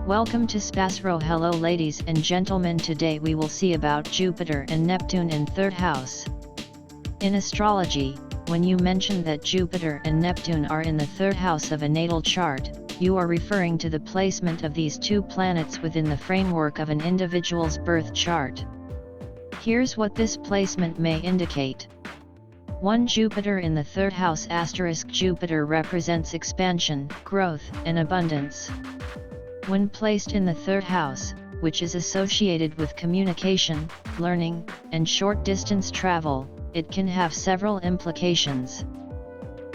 Welcome to SPASRO. Hello ladies and gentlemen, today we will see about Jupiter and Neptune in 3rd house. In astrology, when you mention that Jupiter and Neptune are in the 3rd house of a natal chart, you are referring to the placement of these two planets within the framework of an individual's birth chart. Here's what this placement may indicate. 1. Jupiter in the 3rd house *. Jupiter represents expansion, growth, and abundance. When placed in the 3rd house, which is associated with communication, learning, and short-distance travel, it can have several implications.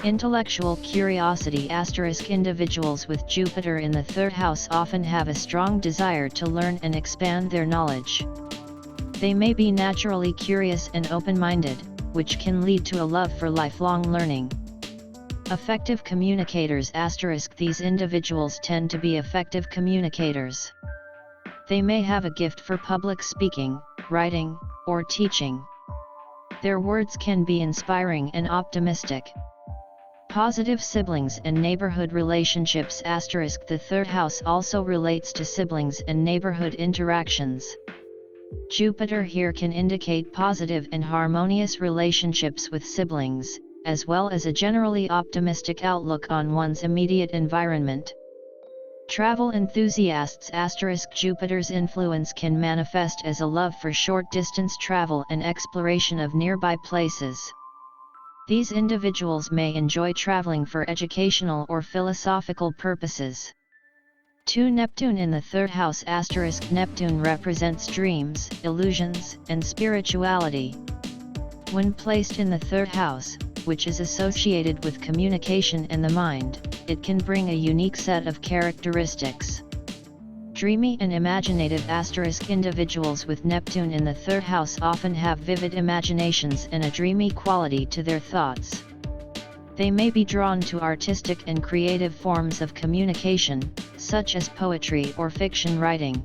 Intellectual curiosity * Individuals with Jupiter in the 3rd house often have a strong desire to learn and expand their knowledge. They may be naturally curious and open-minded, which can lead to a love for lifelong learning. Effective communicators * These individuals tend to be effective communicators. They may have a gift for public speaking, writing, or teaching. Their words can be inspiring and optimistic. Positive siblings and neighborhood relationships * The 3rd house also relates to siblings and neighborhood interactions. Jupiter here can indicate positive and harmonious relationships with siblings, as well as a generally optimistic outlook on one's immediate environment. Travel enthusiasts * Jupiter's influence can manifest as a love for short-distance travel and exploration of nearby places. These individuals may enjoy traveling for educational or philosophical purposes. 2. Neptune in the 3rd house * Neptune represents dreams, illusions, and spirituality. When placed in the 3rd house, which is associated with communication and the mind, it can bring a unique set of characteristics. Dreamy and imaginative * Individuals with Neptune in the 3rd house often have vivid imaginations and a dreamy quality to their thoughts. They may be drawn to artistic and creative forms of communication, such as poetry or fiction writing.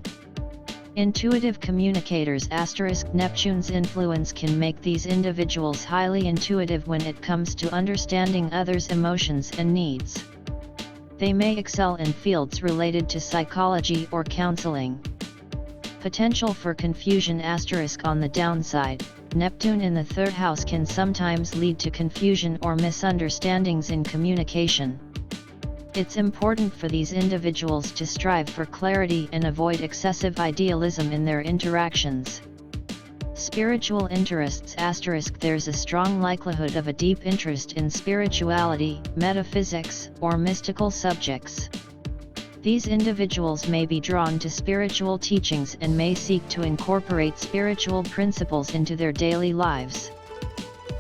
Intuitive communicators * Neptune's influence can make these individuals highly intuitive when it comes to understanding others' emotions and needs. They may excel in fields related to psychology or counseling. Potential for confusion * On the downside, Neptune in the 3rd house can sometimes lead to confusion or misunderstandings in communication. It's important for these individuals to strive for clarity and avoid excessive idealism in their interactions. Spiritual interests * There's a strong likelihood of a deep interest in spirituality, metaphysics, or mystical subjects. These individuals may be drawn to spiritual teachings and may seek to incorporate spiritual principles into their daily lives.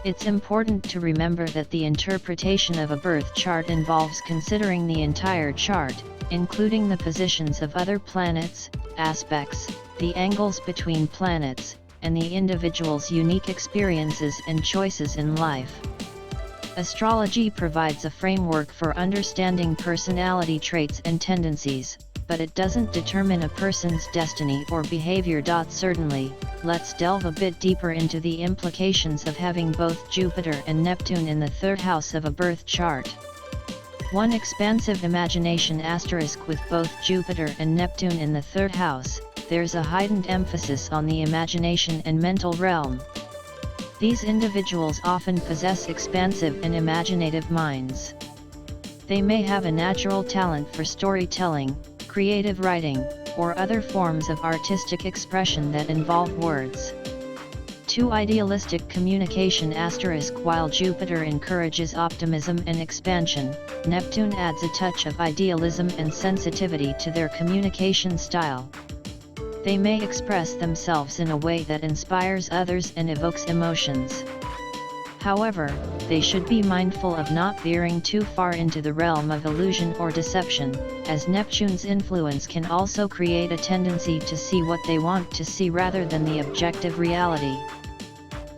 It's important to remember that the interpretation of a birth chart involves considering the entire chart, including the positions of other planets, aspects, the angles between planets, and the individual's unique experiences and choices in life. Astrology provides a framework for understanding personality traits and tendencies, but it doesn't determine a person's destiny or behavior. Certainly, let's delve a bit deeper into the implications of having both Jupiter and Neptune in the 3rd house of a birth chart. 1. Expansive imagination * With both Jupiter and Neptune in the 3rd house, there's a heightened emphasis on the imagination and mental realm. These individuals often possess expansive and imaginative minds. They may have a natural talent for storytelling, creative writing, or other forms of artistic expression that involve words. 2. Idealistic communication * While Jupiter encourages optimism and expansion, Neptune adds a touch of idealism and sensitivity to their communication style. They may express themselves in a way that inspires others and evokes emotions. However, they should be mindful of not veering too far into the realm of illusion or deception, as Neptune's influence can also create a tendency to see what they want to see rather than the objective reality.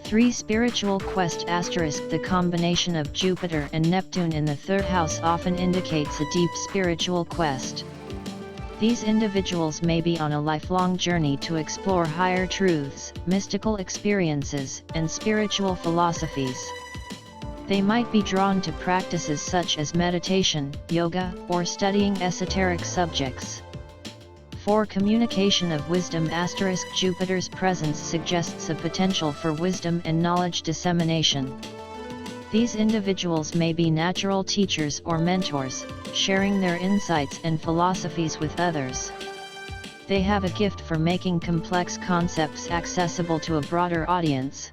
3. Spiritual quest * The combination of Jupiter and Neptune in the 3rd house often indicates a deep spiritual quest. These individuals may be on a lifelong journey to explore higher truths, mystical experiences, and spiritual philosophies. They might be drawn to practices such as meditation, yoga, or studying esoteric subjects. For communication of wisdom * Jupiter's presence suggests a potential for wisdom and knowledge dissemination. These individuals may be natural teachers or mentors, sharing their insights and philosophies with others. They have a gift for making complex concepts accessible to a broader audience.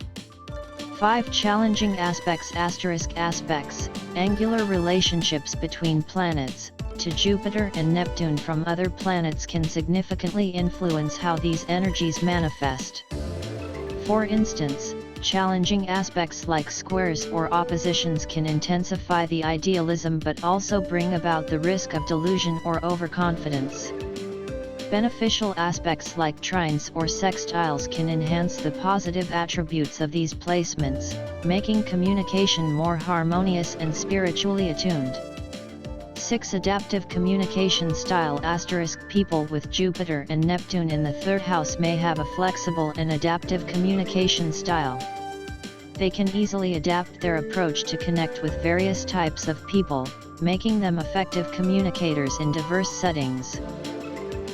5 challenging aspects * aspects, angular relationships between planets, to Jupiter and Neptune from other planets can significantly influence how these energies manifest. For instance, challenging aspects like squares or oppositions can intensify the idealism but also bring about the risk of delusion or overconfidence. Beneficial aspects like trines or sextiles can enhance the positive attributes of these placements, making communication more harmonious and spiritually attuned. 6 Adaptive communication style * people with Jupiter and Neptune in the 3rd house may have a flexible and adaptive communication style. They can easily adapt their approach to connect with various types of people, making them effective communicators in diverse settings.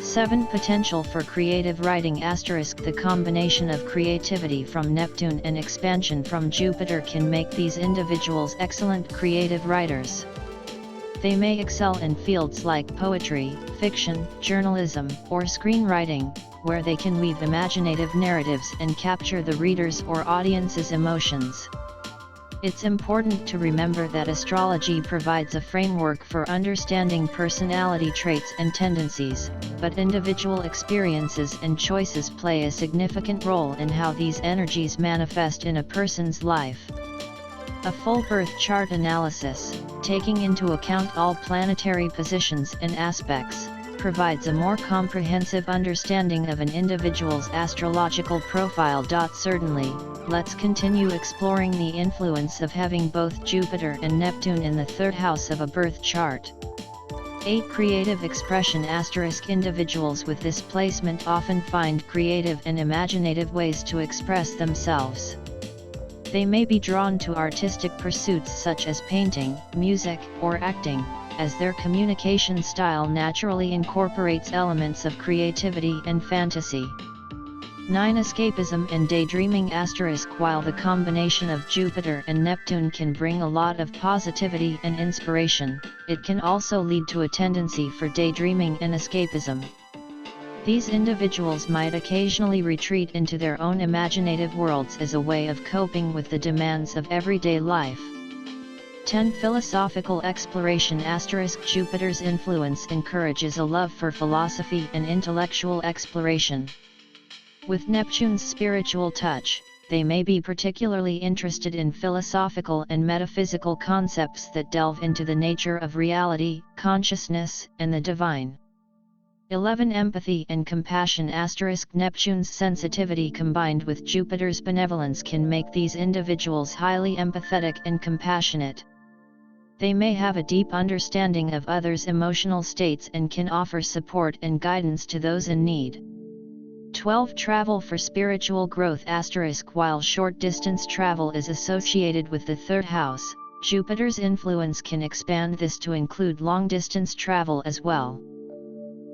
7 Potential for creative writing * the combination of creativity from Neptune and expansion from Jupiter can make these individuals excellent creative writers. They may excel in fields like poetry, fiction, journalism, or screenwriting, where they can weave imaginative narratives and capture the reader's or audience's emotions. It's important to remember that astrology provides a framework for understanding personality traits and tendencies, but individual experiences and choices play a significant role in how these energies manifest in a person's life. A full birth chart analysis, taking into account all planetary positions and aspects, provides a more comprehensive understanding of an individual's astrological profile. Certainly, let's continue exploring the influence of having both Jupiter and Neptune in the 3rd house of a birth chart. 8 Creative expression * individuals with this placement often find creative and imaginative ways to express themselves. They may be drawn to artistic pursuits such as painting, music, or acting, as their communication style naturally incorporates elements of creativity and fantasy. 9 Escapism and daydreaming * while the combination of Jupiter and Neptune can bring a lot of positivity and inspiration, it can also lead to a tendency for daydreaming and escapism. These individuals might occasionally retreat into their own imaginative worlds as a way of coping with the demands of everyday life. 10 Philosophical exploration * Jupiter's influence encourages a love for philosophy and intellectual exploration. With Neptune's spiritual touch, they may be particularly interested in philosophical and metaphysical concepts that delve into the nature of reality, consciousness, and the divine. 11 Empathy and compassion * Neptune's sensitivity combined with Jupiter's benevolence can make these individuals highly empathetic and compassionate. They may have a deep understanding of others' emotional states and can offer support and guidance to those in need. 12 Travel for spiritual growth * while short-distance travel is associated with the 3rd house, Jupiter's influence can expand this to include long-distance travel as well.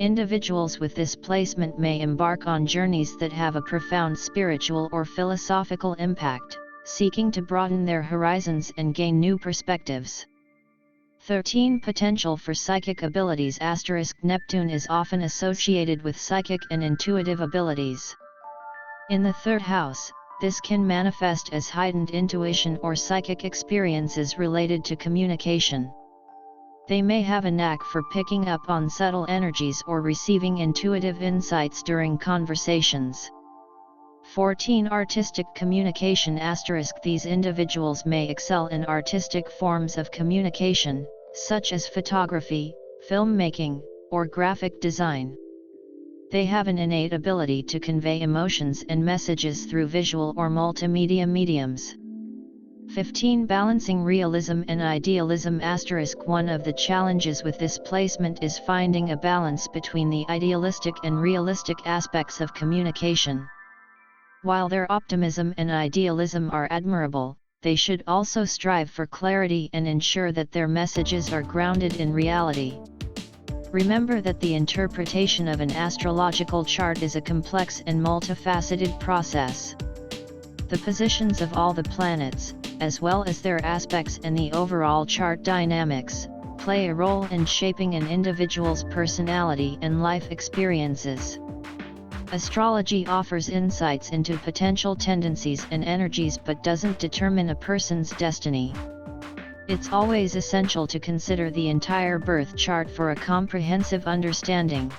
Individuals with this placement may embark on journeys that have a profound spiritual or philosophical impact, seeking to broaden their horizons and gain new perspectives. 13 Potential for psychic abilities * Neptune is often associated with psychic and intuitive abilities. In the 3rd house, this can manifest as heightened intuition or psychic experiences related to communication. They may have a knack for picking up on subtle energies or receiving intuitive insights during conversations. 14 Artistic communication * These individuals may excel in artistic forms of communication, such as photography, filmmaking, or graphic design. They have an innate ability to convey emotions and messages through visual or multimedia mediums. 15 Balancing realism and idealism * One of the challenges with this placement is finding a balance between the idealistic and realistic aspects of communication. While their optimism and idealism are admirable, they should also strive for clarity and ensure that their messages are grounded in reality. Remember that the interpretation of an astrological chart is a complex and multifaceted process. The positions of all the planets, as well as their aspects and the overall chart dynamics, play a role in shaping an individual's personality and life experiences. Astrology offers insights into potential tendencies and energies but doesn't determine a person's destiny. It's always essential to consider the entire birth chart for a comprehensive understanding.